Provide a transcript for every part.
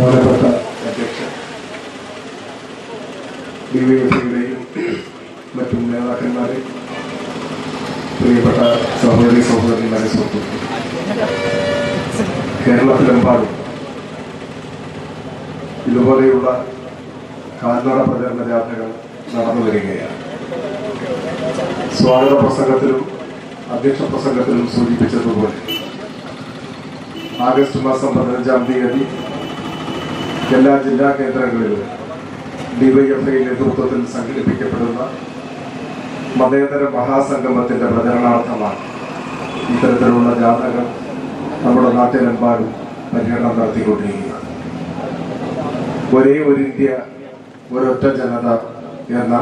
ബഹുമാനപ്പെട്ട അധ്യക്ഷൻ, ഡിവൈഎഫ്ഐയുടെയും മറ്റും നേതാക്കന്മാരെ, പ്രിയപ്പെട്ട സഹോദരന്മാരെ, സുഹൃത്തുക്കളെ, കേരളത്തിലെമ്പാടും ഇതുപോലെയുള്ള കാൽനട പ്രചരണ ജാഥകൾ നടന്നു വരികയാണ്. സ്വാഗത പ്രസംഗത്തിലും അധ്യക്ഷ പ്രസംഗത്തിലും സൂചിപ്പിച്ചതുപോലെ ആഗസ്റ്റ് മാസം 15-ാം തീയതി എല്ലാ ജില്ലാ കേന്ദ്രങ്ങളിലും ഡിവൈഎഫ്ഐ നേതൃത്വത്തിൽ സംഘടിപ്പിക്കപ്പെടുന്ന മതേതര മഹാസംഗമത്തിന്റെ പ്രചരണാർത്ഥമാണ് ഇത്തരത്തിലുള്ള ജാഥകൾ നമ്മുടെ നാട്ടിലെമ്പാടും പര്യടനം നടത്തിക്കൊണ്ടിരിക്കുന്നത്. ഒരേ ഒരു ഇന്ത്യ, ഒരൊറ്റ ജനത എന്ന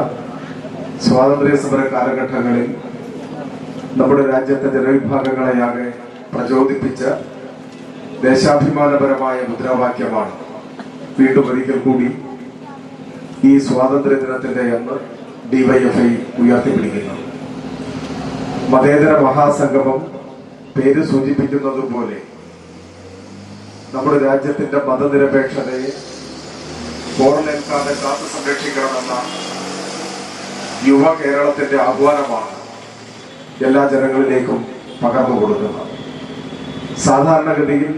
സ്വാതന്ത്ര്യ സമര കാലഘട്ടങ്ങളിൽ നമ്മുടെ രാജ്യത്തെ ജനവിഭാഗങ്ങളെയാകെ പ്രചോദിപ്പിച്ച ദേശാഭിമാനപരമായ മുദ്രാവാക്യമാണ് വീണ്ടും ഒരിക്കൽ കൂടി ഈ സ്വാതന്ത്ര്യ ദിനത്തിന്റെ അന്ന് ഡിവൈഎഫ്ഐ ഉയർത്തിപ്പിടിക്കുന്നത്. മതേതര മഹാസംഗമം പേര് സൂചിപ്പിക്കുന്നതുപോലെ നമ്മുടെ രാജ്യത്തിന്റെ മതനിരപേക്ഷതയെ പോർലേൽക്കാതെ കാത്തു സംരക്ഷിക്കണമെന്ന യുവ കേരളത്തിന്റെ ആഹ്വാനമാണ് എല്ലാ ജനങ്ങളിലേക്കും പകർന്നു കൊടുക്കുന്നത്. സാധാരണഗതിയിൽ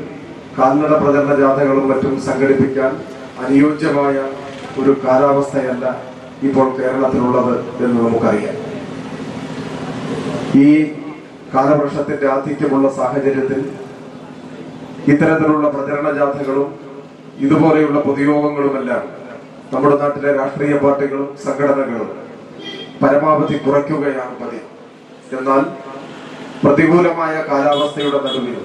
കാൽനട പ്രചരണ ജാഥകളും മറ്റും സംഘടിപ്പിക്കാൻ അനുയോജ്യമായ ഒരു കാലാവസ്ഥയല്ല ഇപ്പോൾ കേരളത്തിലുള്ളത് എന്ന് നമുക്കറിയാം. ഈ കാലവർഷത്തിന്റെ ആധിക്യമുള്ള സാഹചര്യത്തിൽ ഇത്തരത്തിലുള്ള പ്രചരണ ജാഥകളും ഇതുപോലെയുള്ള പൊതുയോഗങ്ങളുമെല്ലാം നമ്മുടെ നാട്ടിലെ രാഷ്ട്രീയ പാർട്ടികളും സംഘടനകളും പരമാവധി കുറയ്ക്കുകയാണ് പതിവ്. എന്നാൽ പ്രതികൂലമായ കാലാവസ്ഥയുടെ നടുവിൽ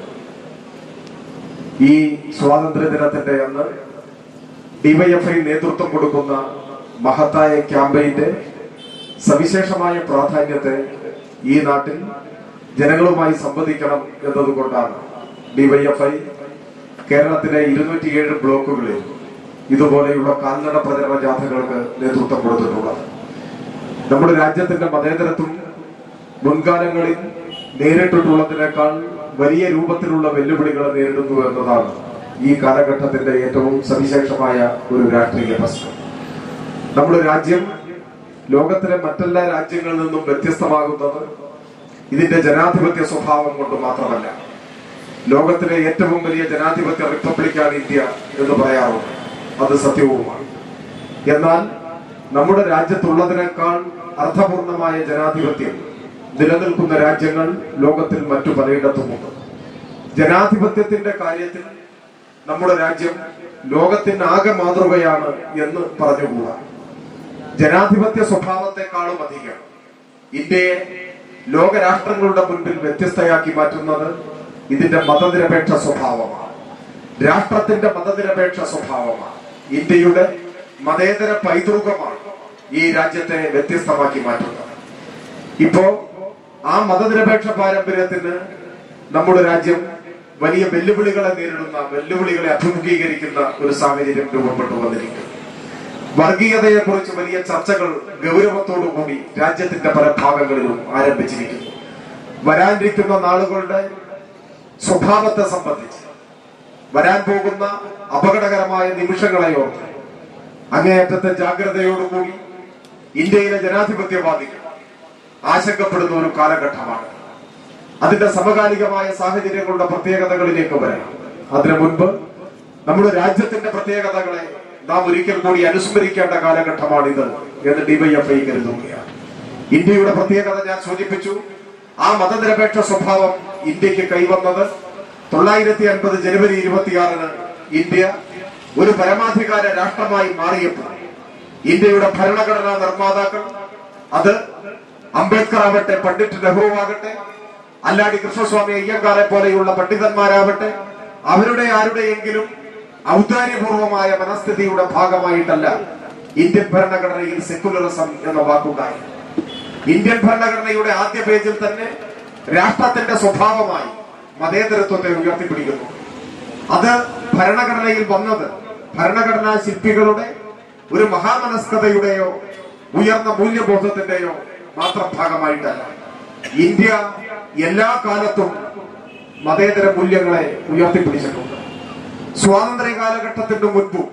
ഈ സ്വാതന്ത്ര്യ ദിനത്തിന്റെ അന്ന് ഡിവൈഎഫ്ഐ നേതൃത്വം കൊടുക്കുന്ന മഹത്തായ ക്യാമ്പയിന്റെ സവിശേഷമായ പ്രാധാന്യത്തെ ഈ നാട്ടിൽ ജനങ്ങളുമായി സംവദിക്കണം എന്നതുകൊണ്ടാണ് ഡിവൈഎഫ്ഐ കേരളത്തിലെ 207 ബ്ലോക്കുകളിൽ ഇതുപോലെയുള്ള കാൽനട പ്രചരണ ജാഥകൾക്ക് നേതൃത്വം കൊടുത്തിട്ടുള്ളത്. നമ്മുടെ രാജ്യത്തിന്റെ മതേതരത്വം മുൻകാലങ്ങളിൽ നേരിട്ടിട്ടുള്ളതിനേക്കാൾ വലിയ രൂപത്തിലുള്ള വെല്ലുവിളികളെ നേരിടുന്നു എന്നതാണ് ഈ കാലഘട്ടത്തിന്റെ ഏറ്റവും സവിശേഷമായ ഒരു രാഷ്ട്രീയ പ്രശ്നം. നമ്മുടെ രാജ്യം ലോകത്തിലെ മറ്റെല്ലാ രാജ്യങ്ങളിൽ നിന്നും വ്യത്യസ്തമാകുന്നത് ഇതിന്റെ ജനാധിപത്യ സ്വഭാവം കൊണ്ട് മാത്രമല്ല. ലോകത്തിലെ ഏറ്റവും വലിയ ജനാധിപത്യ റിപ്പബ്ലിക്കാണ് ഇന്ത്യ എന്ന് പറയാറുണ്ട്. അത് സത്യവുമാണ്. എന്നാൽ നമ്മുടെ രാജ്യത്തുള്ളതിനേക്കാൾ അർത്ഥപൂർണമായ ജനാധിപത്യം നിലനിൽക്കുന്ന രാജ്യങ്ങൾ ലോകത്തിൽ മറ്റു പലയിടത്തുമുണ്ട്. ജനാധിപത്യത്തിന്റെ കാര്യത്തിൽ നമ്മുടെ രാജ്യം ലോകത്തിന് ആകെ മാതൃകയാണ് എന്ന് പറഞ്ഞുകൂടാ. ജനാധിപത്യ സ്വഭാവത്തെക്കാളും അധികം ഇന്ത്യയെ ലോകരാഷ്ട്രങ്ങളുടെ മുൻപിൽ വ്യത്യസ്തയാക്കി മാറ്റുന്നത് ഇതിന്റെ മതനിരപേക്ഷ സ്വഭാവമാണ്. രാഷ്ട്രത്തിന്റെ മതനിരപേക്ഷ സ്വഭാവമാണ്. ഇന്ത്യയുടെ മതേതര പൈതൃകമാണ് ഈ രാജ്യത്തെ വ്യത്യസ്തമാക്കി മാറ്റുന്നത്. ഇപ്പോ ആ മതനിരപേക്ഷ പാരമ്പര്യത്തിന് നമ്മുടെ രാജ്യം വലിയ വെല്ലുവിളികളെ നേരിടുന്ന, വെല്ലുവിളികളെ അഭിമുഖീകരിക്കുന്ന ഒരു സാഹചര്യം രൂപപ്പെട്ടു വന്നിരിക്കുന്നു. വർഗീയതയെ കുറിച്ച് വലിയ ചർച്ചകൾ ഗൗരവത്തോടുകൂടി രാജ്യത്തിന്റെ പല ഭാഗങ്ങളിലും ആരംഭിച്ചിരിക്കുന്നു. വരാനിരിക്കുന്ന നാളുകളുടെ സ്വഭാവത്തെ സംബന്ധിച്ച്, വരാൻ പോകുന്ന അപകടകരമായ നിമിഷങ്ങളെ ഓർത്ത് അങ്ങേയറ്റത്തെ ജാഗ്രതയോടുകൂടി ഇന്ത്യയിലെ ജനാധിപത്യവാദികൾ ആശങ്കപ്പെടുന്ന ഒരു കാലഘട്ടമാണ്. അതിന്റെ സമകാലികമായ സാഹചര്യങ്ങളുടെ പ്രത്യേകതകളിലേക്ക് വരാം. അതിനു മുൻപ് നമ്മുടെ രാജ്യത്തിന്റെ പ്രത്യേകതകളെ നാം ഒരിക്കൽ കൂടി അനുസ്മരിക്കേണ്ട കാലഘട്ടമാണിത് എന്ന് ഡിവൈഎഫ്ഐ കരുതുകയാണ്. ഇന്ത്യയുടെ പ്രത്യേകത ഞാൻ സൂചിപ്പിച്ചു. ആ മതനിരപേക്ഷ സ്വഭാവം ഇന്ത്യക്ക് കൈവന്നത് 1950 ജനുവരി 26-ന് ഇന്ത്യ ഒരു പരമാധികാര രാഷ്ട്രമായി മാറിയപ്പോൾ ഇന്ത്യയുടെ ഭരണഘടനാ നിർമ്മാതാക്കൾ, അത് അംബേദ്കർ ആവട്ടെ, പണ്ഡിറ്റ് നെഹ്റു ആകട്ടെ, അല്ലാടി കൃഷ്ണസ്വാമി അയ്യങ്കാറെ പോലെയുള്ള പണ്ഡിതന്മാരാവട്ടെ, അവരുടെ ആരുടെയെങ്കിലും ഔദാര്യപൂർവമായ മനസ്ഥിതിയുടെ ഭാഗമായിട്ടല്ല ഇന്ത്യൻ ഭരണഘടനയിൽ സെക്യുലറിസം എന്ന വാക്കുണ്ടായി. ഇന്ത്യൻ ഭരണഘടനയുടെ ആദ്യ പേജിൽ തന്നെ രാഷ്ട്രത്തിന്റെ സ്വഭാവമായി മതേതരത്വത്തെ ഉയർത്തിപ്പിടിക്കുന്നു. അത് ഭരണഘടനയിൽ വന്നത് ഭരണഘടനാ ശില്പികളുടെ ഒരു മഹാമനസ്കതയുടെയോ ഉയർന്ന മൂല്യബോധത്തിന്റെയോ മാത്രം ഭാഗമായിട്ടല്ല. ഇന്ത്യ എല്ലാ കാലത്തും മതേതര മൂല്യങ്ങളെ ഉയർത്തിപ്പിടിച്ചിട്ടുണ്ട്. സ്വാതന്ത്ര്യ കാലഘട്ടത്തിന് മുൻപും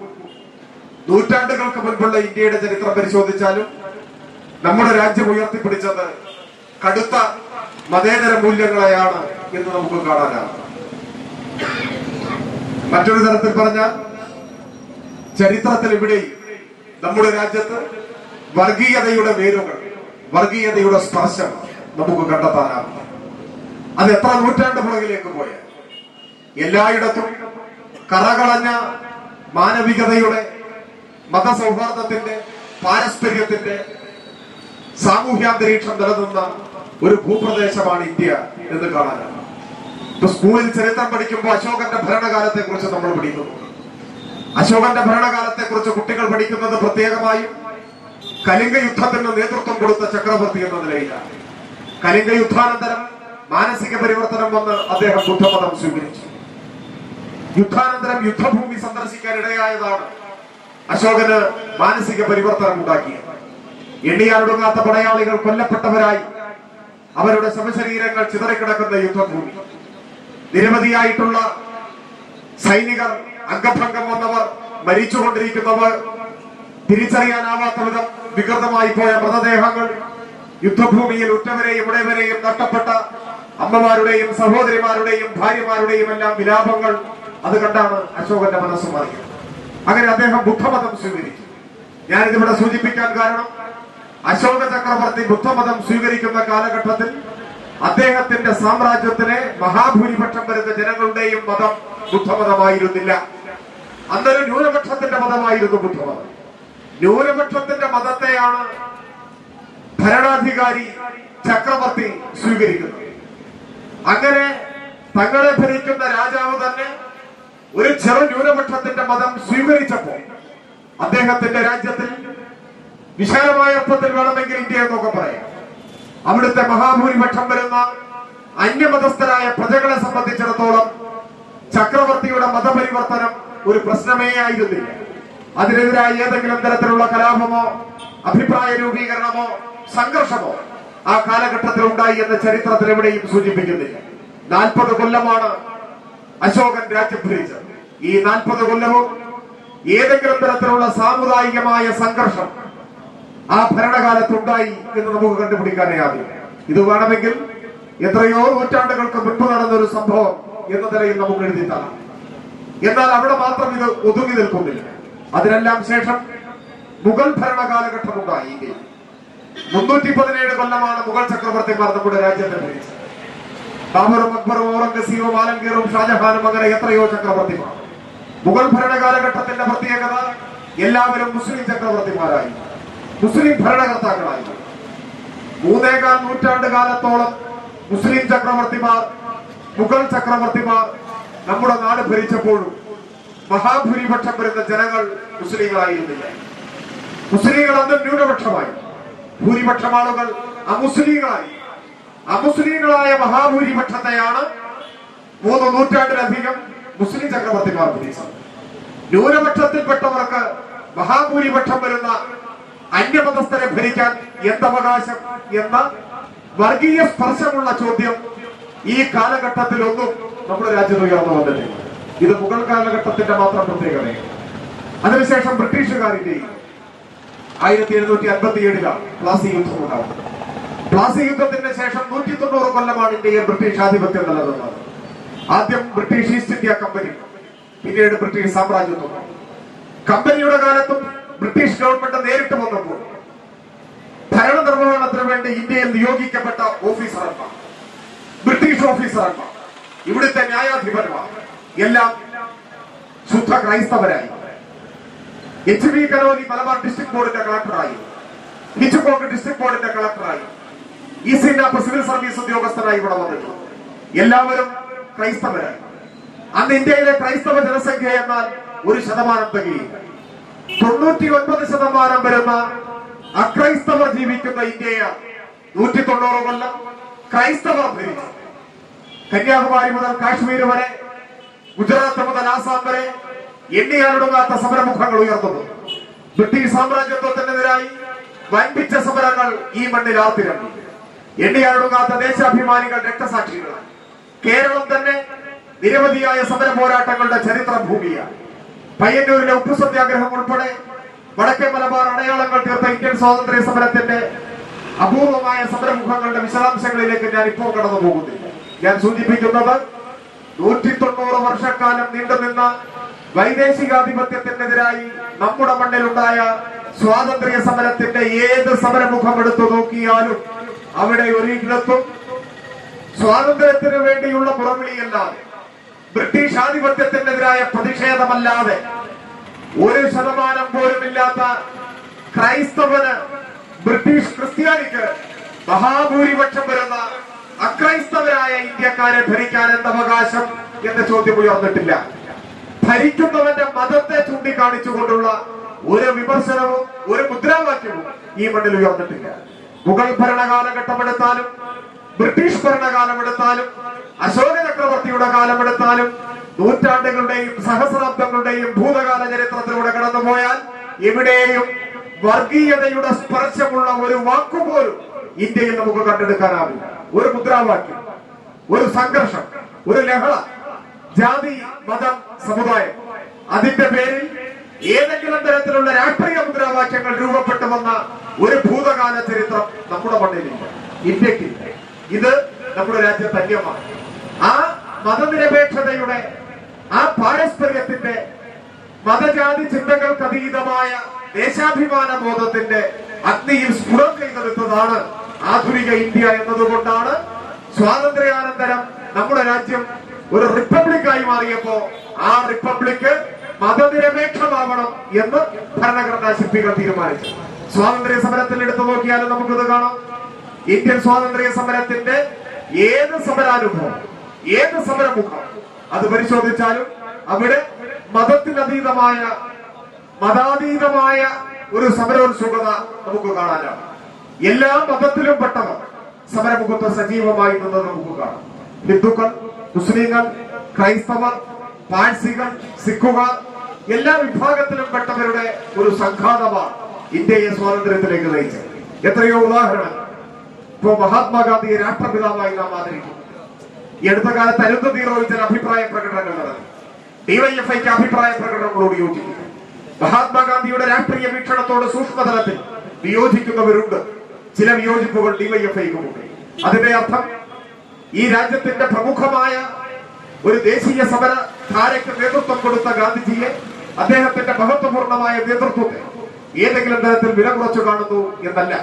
നൂറ്റാണ്ടുകൾക്ക് മുൻപുള്ള ഇന്ത്യയുടെ ചരിത്രം പരിശോധിച്ചാലും നമ്മുടെ രാജ്യം ഉയർത്തിപ്പിടിച്ചത് കടുത്ത മതേതര മൂല്യങ്ങളെയാണ് എന്ന് നമുക്ക് കാണാനാണ്. മറ്റൊരു തരത്തിൽ പറഞ്ഞാൽ ചരിത്രത്തിൽ ഇവിടെയും നമ്മുടെ രാജ്യത്ത് വർഗീയതയുടെ വേരുകൾ, വർഗീയതയുടെ സ്പർശം നമുക്ക് കണ്ടെത്താനാകും. അത് എത്ര നൂറ്റാണ്ട് പുറകിലേക്ക് പോയാൽ എല്ലായിടത്തും കറകളഞ്ഞ മാനവികതയുടെ, മതസൗഹാർദ്ദത്തിന്റെ, പാരസ്പര്യത്തിന്റെ സാമൂഹ്യാന്തരീക്ഷം നിലനിന്ന ഒരു ഭൂപ്രദേശമാണ് ഇന്ത്യ എന്ന് കാണാനാണ്. ഇപ്പൊ സ്കൂളിൽ ചരിത്രം പഠിക്കുമ്പോൾ അശോകന്റെ ഭരണകാലത്തെ കുറിച്ച് നമ്മൾ പഠിക്കുന്നു. അശോകന്റെ ഭരണകാലത്തെ കുറിച്ച് കുട്ടികൾ പഠിക്കുന്നത് പ്രത്യേകമായും കലിംഗ യുദ്ധത്തിന് നേതൃത്വം കൊടുത്ത ചക്രവർത്തി എന്ന നിലയിലാണ്. കലിംഗ യുദ്ധാനന്തരം മാനസിക പരിവർത്തനം വന്ന് അദ്ദേഹം ബുദ്ധമതം സ്വീകരിച്ചു. യുദ്ധാനന്തരം യുദ്ധഭൂമി സന്ദർശിക്കാൻ ഇടയായതാണ് അശോകന് മാനസിക പരിവർത്തനം ഉണ്ടാക്കിയത്. എണ്ണിയാലൊടുങ്ങാത്ത പടയാളികൾ കൊല്ലപ്പെട്ടവരായി അവരുടെ ശവശരീരങ്ങൾ ചിതറിക്കിടക്കുന്ന യുദ്ധഭൂമി, നിരവധിയായിട്ടുള്ള സൈനികർ, അംഗഭംഗം വന്നവർ, മരിച്ചുകൊണ്ടിരിക്കുന്നവർ, തിരിച്ചറിയാനാവാത്ത വിധം വികൃതമായി പോയ മൃതദേഹങ്ങൾ, യുദ്ധഭൂമിയിൽ ഉറ്റവരെയും ഉടയവരെയും നഷ്ടപ്പെട്ട അമ്മമാരുടെയും സഹോദരിമാരുടെയും ഭാര്യമാരുടെയും എല്ലാം വിലാപങ്ങൾ, അത് കണ്ടാണ് അശോകന്റെ മനസ്സ് മാറിയത്. അങ്ങനെ അദ്ദേഹം ബുദ്ധമതം സ്വീകരിച്ചു. ഞാനിതിവിടെ സൂചിപ്പിക്കാൻ കാരണം അശോക ചക്രവർത്തി ബുദ്ധമതം സ്വീകരിക്കുന്ന കാലഘട്ടത്തിൽ അദ്ദേഹത്തിന്റെ സാമ്രാജ്യത്തിലെ മഹാഭൂരിപക്ഷം വരുന്ന ജനങ്ങളുടെയും മതം ബുദ്ധമതമായിരുന്നില്ല. അന്നൊരു ന്യൂനപക്ഷത്തിന്റെ മതമായിരുന്നു ബുദ്ധമതം. ന്യൂനപക്ഷത്തിന്റെ മതത്തെയാണ് ഭരണാധികാരി ചക്രവർത്തി സ്വീകരിക്കുന്നത്. അങ്ങനെ തങ്ങളെ ഭരിക്കുന്ന രാജാവ് തന്നെ ഒരു ചെറു ന്യൂനപക്ഷത്തിന്റെ മതം സ്വീകരിച്ചപ്പോൾ അദ്ദേഹത്തിന്റെ രാജ്യത്തിൽ വിശാലമായ അർത്ഥത്തിൽ വേണമെങ്കിൽ ഇന്ത്യ എന്നൊക്കെ പറയാം, അവിടുത്തെ മഹാഭൂരിപക്ഷം വരുന്ന അന്യമതസ്ഥരായ പ്രജകളെ സംബന്ധിച്ചിടത്തോളം ചക്രവർത്തിയുടെ മതപരിവർത്തനം ഒരു പ്രശ്നമേ ആയിരുന്നില്ല. അതിനെതിരായി ഏതെങ്കിലും തരത്തിലുള്ള കലാപമോ അഭിപ്രായ രൂപീകരണമോ സംഘർഷമോ ആ കാലഘട്ടത്തിൽ ഉണ്ടായി എന്ന് ചരിത്രത്തിൽ എവിടെയും സൂചിപ്പിക്കുന്നില്ല. 40 കൊല്ലമാണ് അശോകൻ രാജ്യം ഭരിച്ചത്. ഈ 40 കൊല്ലവും ഏതെങ്കിലും തരത്തിലുള്ള സാമുദായികമായ സംഘർഷം ആ ഭരണകാലത്തുണ്ടായി എന്ന് നമുക്ക് കണ്ടുപിടിക്കാനേ ആവില്ല. ഇത് വേണമെങ്കിൽ എത്രയോ നൂറ്റാണ്ടുകൾക്ക് മുൻപ് നടന്നൊരു സംഭവം എന്ന നിലയിൽ നമുക്ക് എഴുതിത്തരാം. എന്നാൽ അവിടെ മാത്രം ഇത് ഒതുങ്ങി നിൽക്കുന്നില്ല. അതിനെല്ലാം ശേഷം മുഗൾ ഭരണകാലഘട്ടം ഉണ്ടായി. 317 കൊല്ലമാണ് മുഗൾ ചക്രവർത്തിമാർ നമ്മുടെ രാജ്യത്തെ ഭരിച്ചത്. ബാബറും അക്ബറും ഔറംഗസീബും ആലംഗീറും ഷാജഹാനും അങ്ങനെ എത്രയോ ചക്രവർത്തിമാർ. മുഗൾ ഭരണകാലഘട്ടത്തിന്റെ പ്രത്യേകത എല്ലാവരും മുസ്ലിം ചക്രവർത്തിമാരായി, മുസ്ലിം ഭരണകർത്താക്കളായി. 3.25 നൂറ്റാണ്ട് കാലത്തോളം മുസ്ലിം ചക്രവർത്തിമാർ, മുഗൾ ചക്രവർത്തിമാർ നമ്മുടെ നാട് ഭരിച്ചപ്പോഴും മഹാഭൂരിപക്ഷം വരുന്ന ജനങ്ങൾ മുസ്ലിങ്ങളായിരുന്നില്ല. മുസ്ലിങ്ങൾ അന്ന് ന്യൂനപക്ഷമായി, ഭൂരിപക്ഷം ആളുകൾ അമുസ്ലിങ്ങളായി. അമുസ്ലിങ്ങളായ മഹാഭൂരിപക്ഷത്തെയാണ് 3 നൂറ്റാണ്ടിലധികം മുസ്ലിം ചക്രവർത്തിമാർ ഭരിച്ചത്. ന്യൂനപക്ഷത്തിൽപ്പെട്ടവർക്ക് മഹാഭൂരിപക്ഷം വരുന്ന അന്യമതസ്ഥരെ ഭരിക്കാൻ എന്തവകാശം എന്ന വർഗീയ സ്പർശമുള്ള ചോദ്യം ഈ കാലഘട്ടത്തിലൊന്നും നമ്മുടെ രാജ്യത്ത് ഉയർന്നു വന്നിട്ടില്ല. ഇത് മുഗൾ കാലഘട്ടത്തിന്റെ മാത്രം പ്രത്യേകതയാണ്. അതിനുശേഷം ബ്രിട്ടീഷുകാരിന്റെയും 1757 പ്ലാസി യുദ്ധം ഉണ്ടാവും. പ്ലാസി യുദ്ധത്തിന് ശേഷം 190 കൊല്ലമാണ് ഇന്ത്യയിൽ ബ്രിട്ടീഷ് ആധിപത്യം നിലനിന്നത്. ആദ്യം ബ്രിട്ടീഷ് ഈസ്റ്റ് ഇന്ത്യ കമ്പനി, പിന്നീട് ബ്രിട്ടീഷ് സാമ്രാജ്യത്വം. കമ്പനിയുടെ കാലത്തും ബ്രിട്ടീഷ് ഗവൺമെന്റ് നേരിട്ട് വന്നപ്പോൾ ഭരണ നിർവഹണത്തിന് വേണ്ടി ഇന്ത്യയിൽ നിയോഗിക്കപ്പെട്ട ഓഫീസർമാർ, ബ്രിട്ടീഷ് ഓഫീസർമാർ, ഇവിടുത്തെ ന്യായാധിപന്മാർ എല്ലാം ശുദ്ധ ക്രൈസ്തവരായി. HV കനോലി മലബാർ ഡിസ്ട്രിക്ട് ബോർഡിന്റെ കളക്ടറായി, ഹിച്ച്കോക്ക് ഡിസ്ട്രിക്ട് ബോർഡിന്റെ കളക്ടറായി, ഈസ്റ്റ് ഇന്ത്യ സിവിൽ സർവീസ് ഉദ്യോഗസ്ഥരായി ഇവിടെ വന്നിട്ടുണ്ട്. എല്ലാവരും ക്രൈസ്തവരായി. അന്ന് ഇന്ത്യയിലെ ക്രൈസ്തവ ജനസംഖ്യ എന്നാൽ 1% തികയില്ല. 99% വരുന്ന അക്രൈസ്തവർ ജീവിക്കുന്ന ഇന്ത്യയെ 190 കൊല്ലം ക്രൈസ്തവർ ഭരിച്ചു. കന്യാകുമാരി മുതൽ കാശ്മീർ വരെ, ഗുജറാത്ത് മുതൽ ആസാം വരെ എണ്ണിയാലൊടുങ്ങാത്ത സമരമുഖങ്ങൾ ഉയർത്തുന്നു. ബ്രിട്ടീഷ് സാമ്രാജ്യത്വത്തിനെതിരായി വൻപിച്ച സമരങ്ങൾ ഈ മണ്ണിൽ ആർത്തിരമ്പി. എണ്ണിയാലൊടുങ്ങാത്ത ദേശാഭിമാനികൾ രക്തസാക്ഷികളായി. കേരളം തന്നെ നിരവധിയായ സമര പോരാട്ടങ്ങളുടെ ചരിത്ര ഭൂമിയാണ്. പയ്യന്നൂരിലെ ഉപ്പു സത്യാഗ്രഹം ഉൾപ്പെടെ വടക്കേ മലബാർ അടയാളങ്ങൾ തീർത്ത ഇന്ത്യൻ സ്വാതന്ത്ര്യ സമരത്തിന്റെ അപൂർവമായ സമരമുഖങ്ങളുടെ വിശദാംശങ്ങളിലേക്ക് ഞാൻ ഇപ്പോൾ കടന്നു പോകുന്നില്ല. ഞാൻ സൂചിപ്പിക്കുന്നത് 190 വർഷക്കാലം നീണ്ടുനിന്ന വൈദേശികാധിപത്യത്തിനെതിരായി നമ്മുടെ മണ്ണിലുണ്ടായ സ്വാതന്ത്ര്യ സമരത്തിന്റെ ഏത് സമരമുഖം എടുത്തു നോക്കിയാലും അവിടെ ഒരിടത്തും സ്വാതന്ത്ര്യത്തിന് വേണ്ടിയുള്ള പുറവിളിയല്ലാതെ, ബ്രിട്ടീഷ് ആധിപത്യത്തിനെതിരായ പ്രതിഷേധമല്ലാതെ 1% പോലുമില്ലാത്ത ക്രൈസ്തവന്, ബ്രിട്ടീഷ് ക്രിസ്ത്യാനിക്ക് മഹാഭൂരിപക്ഷം വരുന്ന അക്രൈസ്തവരായ ഇന്ത്യക്കാരെ ഭരിക്കാൻ എന്തവകാശം എന്ന ചോദ്യം ഉയർന്നിട്ടില്ല. ഭരിക്കുന്നവന്റെ മതത്തെ ചൂണ്ടിക്കാണിച്ചുകൊണ്ടുള്ള ഒരു വിമർശനവും ഒരു മുദ്രാവാക്യവും ഈ മണ്ണിൽ ഉയർന്നിട്ടില്ല. മുഗൾ ഭരണകാലഘട്ടം എടുത്താലും, ബ്രിട്ടീഷ് ഭരണകാലം എടുത്താലും, അശോക ചക്രവർത്തിയുടെ കാലമെടുത്താലും, നൂറ്റാണ്ടുകളുടെയും സഹസ്രാബ്ദങ്ങളുടെയും ഭൂതകാല ചരിത്രത്തിലൂടെ കടന്നുപോയാൽ എവിടെയും വർഗീയതയുടെ സ്പർശമുള്ള ഒരു വാക്കുപോലും ഇന്ത്യയിൽ നമുക്ക് കണ്ടെടുക്കാനാവില്ല. ഒരു മുദ്രാവാക്യം, ഒരു സംഘർഷം, ഒരു ലഹള, ജാതി, മതം, സമുദായം, അതിന്റെ പേരിൽ ഏതെങ്കിലും തരത്തിലുള്ള രാഷ്ട്രീയ മുദ്രാവാക്യങ്ങൾ രൂപപ്പെട്ടു വന്ന ഒരു ഭൂതകാല ചരിത്രം നമ്മുടെ മണ്ണിലില്ല, ഇന്ത്യക്കില്ല. ഇത് നമ്മുടെ രാജ്യത്ത് അന്യമാണ്. ആ മതനിരപേക്ഷതയുടെ, ആ പാരസ്പര്യത്തിന്റെ, മതജാതി ചിന്തകൾക്ക് അതീതമായ ദേശാഭിമാന ബോധത്തിന്റെ അഗ്നിയിൽ സ്ഫുടം ചെയ്തെടുത്തതാണ് ആധുനിക ഇന്ത്യ എന്നതുകൊണ്ടാണ് സ്വാതന്ത്ര്യാനന്തരം നമ്മുടെ രാജ്യം ഒരു റിപ്പബ്ലിക്കായി മാറിയപ്പോ ആ റിപ്പബ്ലിക്ക് മതനിരപേക്ഷമാവണം എന്ന് ഭരണഘടനാ ശില്പികൾ തീരുമാനിച്ചു. സ്വാതന്ത്ര്യ സമരത്തിൽ എടുത്തു നോക്കിയാലും നമുക്കിത് കാണാം. ഇന്ത്യൻ സ്വാതന്ത്ര്യ സമരത്തിന്റെ ഏത് സമരാനുഭവം, ഏത് സമരമുഖം അത് പരിശോധിച്ചാലും അവിടെ മതാതീതമായ ഒരു സമരോത്സുകത നമുക്ക് കാണാനാണ്. എല്ലാ മതത്തിലും പെട്ടവർ സമരമുഖത്ത് സജീവമായി നിന്നത് നമുക്ക് കാണാം. ഹിന്ദുക്കൾ, മുസ്ലിങ്ങൾ, ക്രൈസ്തവർ, പാഴ്സികൾ, സിഖുകാർ, എല്ലാ വിഭാഗത്തിലും പെട്ടവരുടെ ഒരു സംഘാതമാണ് ഇന്ത്യയെ സ്വാതന്ത്ര്യത്തിലേക്ക് നയിച്ചത്. എത്രയോ ഉദാഹരണങ്ങൾ. ഇപ്പോ മഹാത്മാഗാന്ധിയെ രാഷ്ട്രപിതാവായി നാം ആദരിക്കുന്നു. ഈ അടുത്ത കാലത്ത് അരുന്ധതി റോയ് ചില അഭിപ്രായ പ്രകടനങ്ങൾ നടത്തി. ഡിവൈഎഫ്ഐക്ക് അഭിപ്രായ പ്രകടനങ്ങളോട് യോജിക്കുന്നു. മഹാത്മാഗാന്ധിയുടെ രാഷ്ട്രീയ വീക്ഷണത്തോട് സൂക്ഷ്മതലത്തിൽ വിയോജിക്കുന്നവരുണ്ട്. ചില വിയോജിപ്പുകൾ ഡിവൈഎഫ്ഐക്കുമുണ്ട്. അതിന്റെ അർത്ഥം ഈ രാജ്യത്തിന്റെ പ്രമുഖമായ ഒരു ദേശീയ സമര ധാരയ്ക്ക് നേതൃത്വം കൊടുത്ത ഗാന്ധിജിയെ, അദ്ദേഹത്തിന്റെ മഹത്വപൂർണമായ നേതൃത്വത്തെ ഏതെങ്കിലും തരത്തിൽ വില കുറച്ചു കാണുന്നു എന്നല്ല.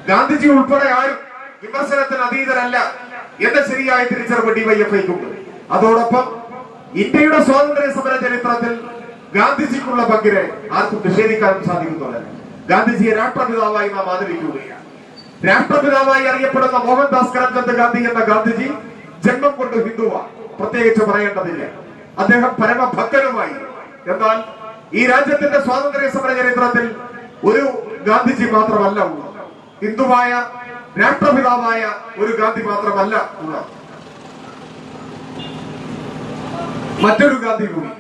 ഗാന്ധിജി ഉൾപ്പെടെ ആരും വിമർശനത്തിന് അതീതരല്ല എന്ന ശരിയായ തിരിച്ചറിവ് ഡിവൈഎഫ്ഐക്കുണ്ട്. അതോടൊപ്പം ഇന്ത്യയുടെ സ്വാതന്ത്ര്യ സമര ചരിത്രത്തിൽ ഗാന്ധിജിക്കുള്ള പങ്കിനെ ആർക്കും നിഷേധിക്കാനും സാധിക്കുന്നില്ല. ഗാന്ധിജിയെ രാഷ്ട്രപിതാവായി നാം ആദരിക്കുകയാണ്. രാഷ്ട്രപിതാവായി അറിയപ്പെടുന്ന മോഹൻദാസ് കരംചന്ദ് ഗാന്ധി എന്ന ഗാന്ധിജി ജന്മം കൊണ്ട് ഹിന്ദുവാണ്, പ്രത്യേകിച്ച് പറയേണ്ടതില്ല. അദ്ദേഹം പരമഭക്തനുമായി. എന്നാൽ ഈ രാജ്യത്തിന്റെ സ്വാതന്ത്ര്യ സമര ചരിത്രത്തിൽ ഒരു ഗാന്ധിജി മാത്രമല്ല ഉള്ളത്. ഹിന്ദുവായ രാഷ്ട്രപിതാവായ ഒരു ഗാന്ധി മാത്രമല്ല ഉള്ളത്, മറ്റൊരു ഗാന്ധി കൂടി.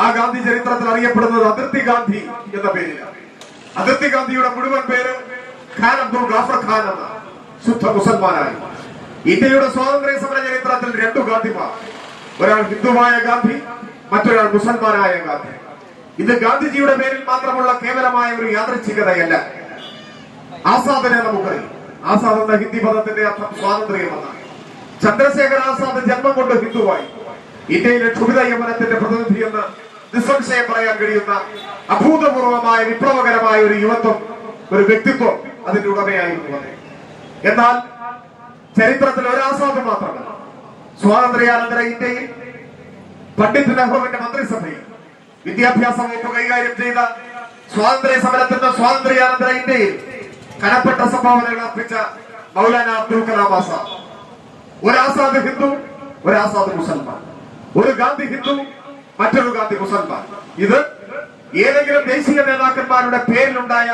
ആ ഗാന്ധി ചരിത്രത്തിൽ അറിയപ്പെടുന്നത് അതിർത്തി ഗാന്ധി എന്ന പേരിലാണ്. അതിർത്തി ഗാന്ധിയുടെ മുഴുവൻ പേര് ഖാൻ അബ്ദുൾ ഗാഫർ ഖാൻ എന്ന ശുദ്ധ മുസൽമാനായി. ഇന്ത്യയുടെ സ്വാതന്ത്ര്യ സമര ചരിത്രത്തിൽ രണ്ടു ഗാന്ധിമാർ, ഒരാൾ ഹിന്ദുവായ ഗാന്ധി, മറ്റൊരാൾ മുസൽമാനായ ഗാന്ധി. ഇത് ഗാന്ധിജിയുടെ പേരിൽ മാത്രമുള്ള കേവലമായ ഒരു യാദൃച്ഛികതയല്ല. ആസാദിനെ നമുക്കറിയാം. ആസാദ് എന്ന ഹിന്ദി പദത്തിന്റെ അർത്ഥം സ്വാതന്ത്ര്യമെന്നാണ്. ചന്ദ്രശേഖർ ആസാദ് ജന്മം കൊണ്ട് ഹിന്ദുവായി. ഇന്ത്യയിലെ ക്ഷുഭിത യമനത്തിന്റെ പ്രതിനിധി എന്ന് നിസ്സംശയം പറയാൻ കഴിയുന്ന അഭൂതപൂർവമായ വിപ്ലവകരമായ ഒരു യുവത്വം, ഒരു വ്യക്തിത്വം അതിന്റെ ഉടമയായിരുന്നു അദ്ദേഹം. എന്നാൽ ചരിത്രത്തിൽ ഒരു ആസാദ് മാത്രമല്ല. സ്വാതന്ത്ര്യാനന്തര ഇന്ത്യയിൽ പണ്ഡിറ്റ് നെഹ്റുവിന്റെ മന്ത്രിസഭയിൽ വിദ്യാഭ്യാസ വകുപ്പ് കൈകാര്യം ചെയ്ത സ്വാതന്ത്ര്യ സമരത്തിന്റെ സ്വാതന്ത്ര്യാനന്തര ഇന്ത്യയിൽ കനപ്പെട്ട സംഭാവനകൾ അർപ്പിച്ച മൗലാന അബ്ദുൽ കലാം ആസാദ്. ഒരു ആസാദ് ഹിന്ദു, ഒരു ആസാദ് മുസൽമാൻ. ഒരു ഗാന്ധി ഹിന്ദു, മറ്റൊരു ഗാന്ധി മുസൽമാൻ. ഇത് ഏതെങ്കിലും ദേശീയ നേതാക്കന്മാരുടെ പേരിലുണ്ടായ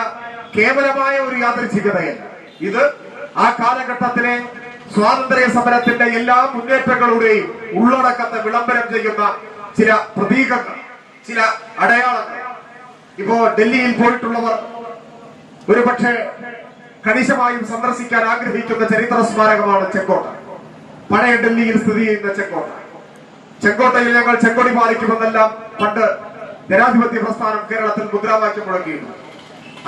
കേവലമായ ഒരു യാദൃച്ഛികതയല്ല. ഇത് ആ കാലഘട്ടത്തിലെ സ്വാതന്ത്ര്യ സമരത്തിന്റെ എല്ലാ മുന്നേറ്റങ്ങളുടെയും ഉള്ളടക്കത്തെ വിളംബരം ചെയ്യുന്ന ചില പ്രതീകങ്ങൾ, ചില അടയാളങ്ങൾ. ഇപ്പോ ഡൽഹിയിൽ പോയിട്ടുള്ളവർ ഒരുപക്ഷെ കണിശമായും സന്ദർശിക്കാൻ ആഗ്രഹിക്കുന്ന ചരിത്ര സ്മാരകമാണ് ചെങ്കോട്ട. പഴയ ഡൽഹിയിൽ സ്ഥിതി ചെയ്യുന്ന ചെങ്കോട്ട. ചെങ്കോട്ടയിൽ ഞങ്ങൾ ചെങ്കൊടി പാലിക്കുമെന്നെല്ലാം പണ്ട് ജനാധിപത്യ പ്രസ്ഥാനം കേരളത്തിൽ മുദ്രാവാക്യം മുഴക്കിയിരുന്നു.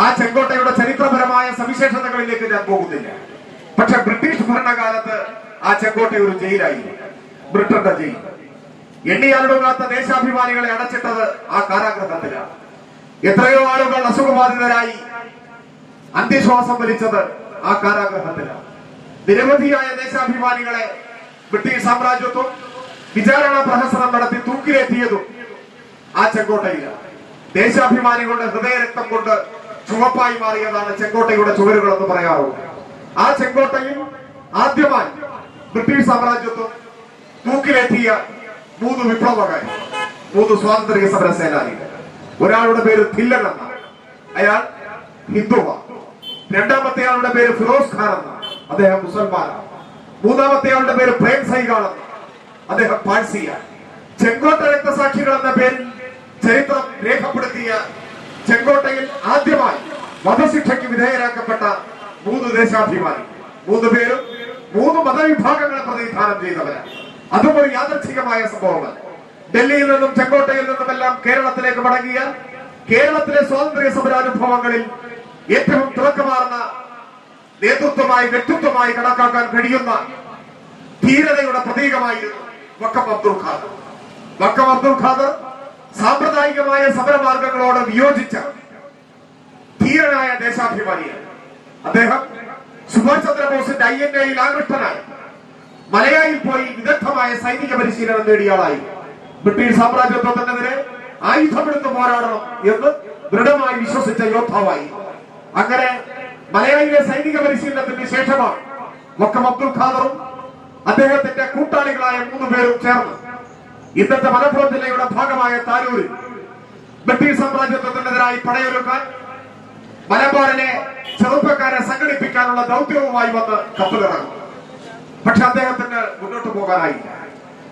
ആ ചെങ്കോട്ടയുടെ ചരിത്രപരമായ സവിശേഷതകളിലേക്ക് ഞാൻ പോകുന്നില്ല. പക്ഷെ ബ്രിട്ടീഷ് ഭരണകാലത്ത് ആ ചെങ്കോട്ട ഒരു ജയിലായിരുന്നു, ബ്രിട്ടന്റെ ജയിൽ. എണ്ണിയാലൊടുങ്ങാത്ത ദേശാഭിമാനികളെ അടച്ചിട്ടത് ആ കാരാഗ്രഹത്തിലാണ്. എത്രയോ ആളുകൾ അസുഖബാധിതരായി അന്ത്യശ്വാസം വലിച്ചത് ആ കാരാഗ്രഹത്തിലാണ്. നിരവധിയായ ദേശാഭിമാനികളെ ബ്രിട്ടീഷ് സാമ്രാജ്യത്വം വിചാരണ പ്രഹസനം നടത്തി തൂക്കിലേറ്റിയതും ആ ചെങ്കോട്ടയിലാണ്. ദേശാഭിമാനികളുടെ ഹൃദയരക്തം കൊണ്ട് ചുവപ്പായി മാറിയതാണ് ചെങ്കോട്ടയുടെ ചുവരുകൾ എന്ന് പറയാറുണ്ട്. ആ ചെങ്കോട്ടയിൽ ആദ്യമായി ബ്രിട്ടീഷ് സാമ്രാജ്യത്വം തൂക്കിലേറ്റിയ 3 വിപ്ലവകാർ, 3 സ്വാതന്ത്ര്യ സമര സേനാനികൾ. ഒരാളുടെ പേര് ധില്ലൻ എന്നാണ്, അയാൾ ഹിന്ദുവാണ്. രണ്ടാമത്തെ ആളുടെ പേര് ഫിറോസ് ഖാൻ എന്നാണ്, അദ്ദേഹം മുസൽമാനാണ്. മൂന്നാമത്തെ ആളുടെ പേര് പ്രേം സൈഗാൾ എന്നാണ്, അദ്ദേഹം പാഴ്സിയാണ്. ചെങ്കോട്ട രക്തസാക്ഷികൾ എന്ന പേരിൽ ചരിത്രം രേഖപ്പെടുത്തിയ ചെങ്കോട്ടയിൽ ആദ്യമായി വധശിക്ഷയ്ക്ക് വിധേയരാക്കപ്പെട്ട 3 ദേശാഭിമാനി, 3 പേരും 3 മതവിഭാഗങ്ങളെ പ്രതിനിധാനം ചെയ്തവരാണ്. അതും ഒരു യാദൃച്ഛികമായ സംഭവമല്ല. ഡൽഹിയിൽ നിന്നും ചെങ്കോട്ടയിൽ നിന്നുമെല്ലാം കേരളത്തിലേക്ക് മടങ്ങിയ കേരളത്തിലെ സ്വാതന്ത്ര്യ സമരാനുഭവങ്ങളിൽ ഏറ്റവും തിളക്കമാർന്ന നേതൃത്വമായി, വ്യക്തിത്വമായി കണക്കാക്കാൻ കഴിയുന്ന ധീരതയുടെ പ്രതീകമായിരുന്നു വക്കം അബ്ദുൽ ഖാദർ. വക്കം അബ്ദുൽ ഖാദർ സാമ്പ്രദായികമായ സമരമാർഗങ്ങളോട് വിയോജിച്ച ധീരനായ ദേശാഭിമാനിയാണ്. അദ്ദേഹം സുഭാഷ് ചന്ദ്രബോസിന്റെ INA-യിൽ ആകൃഷ്ടനായി മലയായിൽ പോയി വിദഗ്ധമായ സൈനിക പരിശീലനം നേടിയ ആളായി. ബ്രിട്ടീഷ് സാമ്രാജ്യത്വത്തിനെതിരെ ആയുധമെടുത്ത് പോരാടണം എന്ന് ദൃഢമായി വിശ്വസിച്ച യോദ്ധാവായി. അങ്ങനെ മലയാളിയിലെ സൈനിക പരിശീലനത്തിന് ശേഷമാണ് വക്കം അബ്ദുൽ ഖാദറും അദ്ദേഹത്തിന്റെ കൂട്ടാളികളായ 3 പേരും ചേർന്ന് ഇന്നത്തെ മലപ്പുറം ജില്ലയുടെ ഭാഗമായ താനൂരിൽ ബ്രിട്ടീഷ് സാമ്രാജ്യത്വത്തിനെതിരായി പടയൊരുക്കാൻ മലബാറിലെ ചെറുപ്പക്കാരെ സംഘടിപ്പിക്കാനുള്ള ദൗത്യവുമായി വന്ന് കപ്പലിറങ്ങും. പക്ഷെ അദ്ദേഹത്തിന് മുന്നോട്ട് പോകാനായില്ല.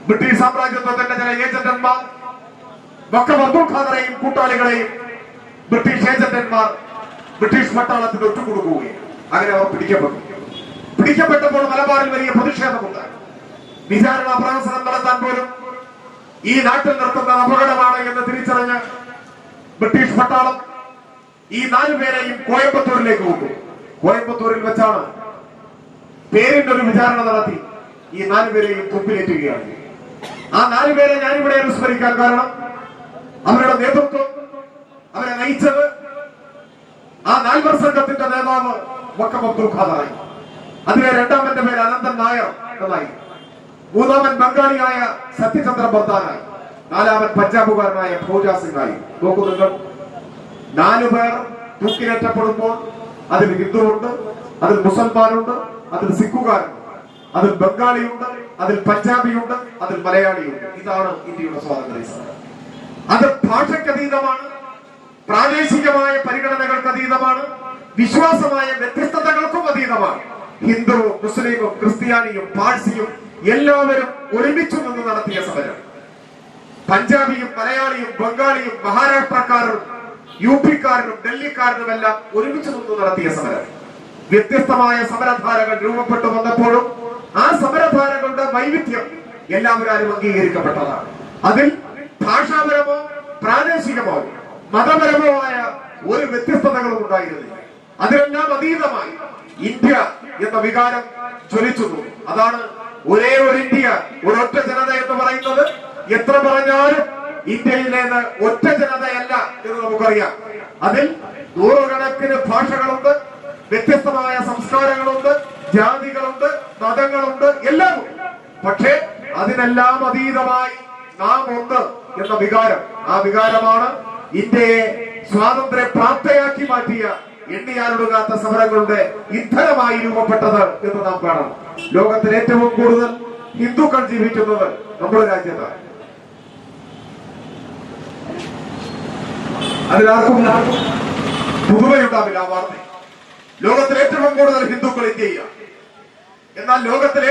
ബ്രിട്ടീഷ് സാമ്രാജ്യത്വത്തിന്റെ ചില ഏജന്റന്മാർ വക്കം അബ്ദുൽ ഖാദറെയും കൂട്ടാളികളെയും ബ്രിട്ടീഷ് ഏജന്റന്മാർ ബ്രിട്ടീഷ് പട്ടാളത്തിന് ഒറ്റുകൊടുക്കുകയും അങ്ങനെ അവർ പിടിക്കപ്പെട്ടു. പിടിക്കപ്പെട്ടപ്പോൾ മലബാറിൽ വലിയ പ്രതിഷേധമുണ്ട്. വിചാരണ പ്രഹസനം നടത്താൻ പോലും ഈ നാട്ടിൽ നിർത്തുന്നത് അപകടമാണ് എന്ന് തിരിച്ചറിഞ്ഞ് ബ്രിട്ടീഷ് പട്ടാളം ഈ 4 പേരെയും കോയമ്പത്തൂരിലേക്ക് കൊണ്ടു. കോയമ്പത്തൂരിൽ വെച്ചാണ് പേരിന്റെ ഒരു വിചാരണ നടത്തി ഈ 4 പേരെയും തുപ്പിലേറ്റുകയാണ്. ആ 4 പേരെ ഞാനിവിടെ അനുസ്മരിക്കാൻ കാരണം അവരുടെ നേതൃത്വം, അവരെ നയിച്ചത് ആ 4 സംഘത്തിന്റെ നേതാവ് വക്കം അബ്ദുൽ ഖാദറായി. അതിലെ രണ്ടാമന്റെ പേര് അനന്തൻ നായർ എന്നായി. മൂന്നാമൻ ബംഗാളിയായ സത്യചന്ദ്ര ബർദാനായി. 4-മൻ പഞ്ചാബുകാരനായ ഭോജ സിംഗായി. നോക്കൂ നിങ്ങൾ, 4 പേർ തൂക്കിലേറ്റപ്പെടുമ്പോൾ അതിൽ ഹിന്ദുവുണ്ട്, അതിൽ മുസൽമാനുണ്ട്, അതിൽ സിഖുകാരുണ്ട്, അതിൽ ബംഗാളിയുണ്ട്, അതിൽ പഞ്ചാബിയുണ്ട്, അതിൽ മലയാളിയുണ്ട്. ഇതാണ് ഇന്ത്യയുടെ സ്വാതന്ത്ര്യ സമരം. അത് ഭാഷയ്ക്കതീതമാണ്, പ്രാദേശികമായ പരിഗണനകൾക്ക് അതീതമാണ്, വിശ്വാസമായ വ്യത്യസ്തതകൾക്കും അതീതമാണ്. ഹിന്ദുവും മുസ്ലിമും ക്രിസ്ത്യാനിയും പാഴ്സിയും എല്ലാവരും ഒരുമിച്ചു നിന്ന് നടത്തിയ സമരം. പഞ്ചാബിയും മലയാളിയും ബംഗാളിയും മഹാരാഷ്ട്രക്കാരും UP-ക്കാരനും ഡൽഹിക്കാരനുമെല്ലാം ഒരുമിച്ച് നിന്ന് നടത്തിയ സമരം. വ്യത്യസ്തമായ സമരധാരകൾ രൂപപ്പെട്ടു വന്നപ്പോഴും ആ സമരധാരകളുടെ വൈവിധ്യം എല്ലാവരും അംഗീകരിക്കപ്പെട്ടതാണ്. അതിൽ ഭാഷാപരമോ പ്രാദേശികമോ മതപരമോ ആയ ഒരു വ്യത്യസ്തതകളും ഉണ്ടായിരുന്നില്ല. അതിനെല്ലാം അതീതമായി ഇന്ത്യ എന്ന വികാരം ജ്വലിച്ചു. അതാണ് ഒരേ ഒരു ഇന്ത്യ, ഒരൊറ്റ ജനത എന്ന് പറയുന്നത്. എത്ര പറഞ്ഞാലും ഇന്ത്യയിലേത് ഒറ്റ ജനതയല്ല എന്ന് നമുക്കറിയാം. അതിൽ നൂറുകണക്കിന് ഭാഷകളുണ്ട്, വ്യത്യസ്തമായ സംസ്കാരങ്ങളുണ്ട്, ജാതികളുണ്ട്, മതങ്ങളുണ്ട്, എല്ലാം. പക്ഷേ അതിനെല്ലാം അതീതമായി നാം ഒന്ന് എന്ന വികാരം, ആ വികാരമാണ് ഇന്ത്യയെ സ്വാതന്ത്ര്യ പ്രാപ്തയാക്കി മാറ്റിയ എണ്ണിയാലൊടുങ്ങാത്ത സമരങ്ങളുടെ ഇന്ധനമായി രൂപപ്പെട്ടത് എന്ന് നാം കാണണം. ലോകത്തിൽ ഏറ്റവും കൂടുതൽ ഹിന്ദുക്കൾ ജീവിക്കുന്നത് നമ്മുടെ രാജ്യത്താണ്. അതിലാർക്കും പുതുമയുണ്ടാവില്ല ആ വാർത്ത. ലോകത്തിൽ ഏറ്റവും കൂടുതൽ ഹിന്ദുക്കൾ ഇന്ത്യയിലാണ്. എന്നാൽ ലോകത്തിലെ